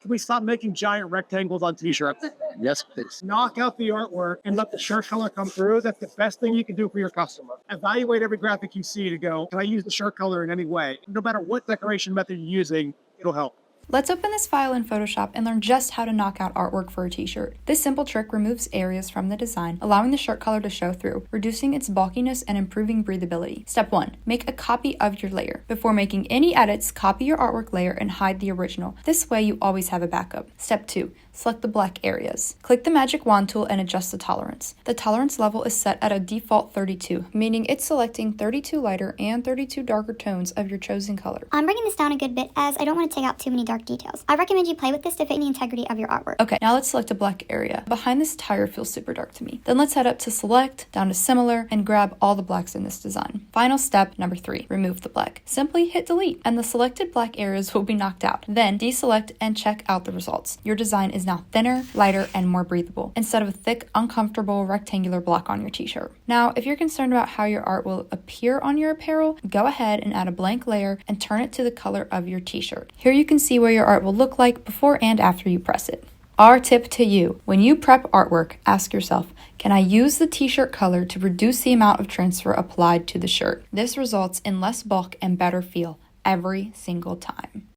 Can we stop making giant rectangles on t-shirts? Yes, please. Knock out the artwork and let the shirt color come through. That's the best thing you can do for your customer. Evaluate every graphic you see to go, can I use the shirt color in any way? No matter what decoration method you're using, it'll help. Let's open this file in Photoshop and learn just how to knock out artwork for a t-shirt. This simple trick removes areas from the design, allowing the shirt color to show through, reducing its bulkiness and improving breathability. Step 1. Make a copy of your layer. Before making any edits, copy your artwork layer and hide the original. This way you always have a backup. Step 2. Select the black areas. Click the magic wand tool and adjust the tolerance. The tolerance level is set at a default 32, meaning it's selecting 32 lighter and 32 darker tones of your chosen color. I'm bringing this down a good bit as I don't want to take out too many dark details. I recommend you play with this to fit the integrity of your artwork. Okay, now let's select a black area. Behind this tire feels super dark to me. Then let's head up to select, down to similar, and grab all the blacks in this design. Final step, number 3, remove the black. Simply hit delete and the selected black areas will be knocked out. Then deselect and check out the results. Your design is now thinner, lighter, and more breathable, instead of a thick, uncomfortable rectangular block on your t-shirt. Now, if you're concerned about how your art will appear on your apparel, go ahead and add a blank layer and turn it to the color of your t-shirt. Here you can see where your art will look like before and after you press it. Our tip to you: when you prep artwork, ask yourself, can I use the t-shirt color to reduce the amount of transfer applied to the shirt? This results in less bulk and better feel every single time.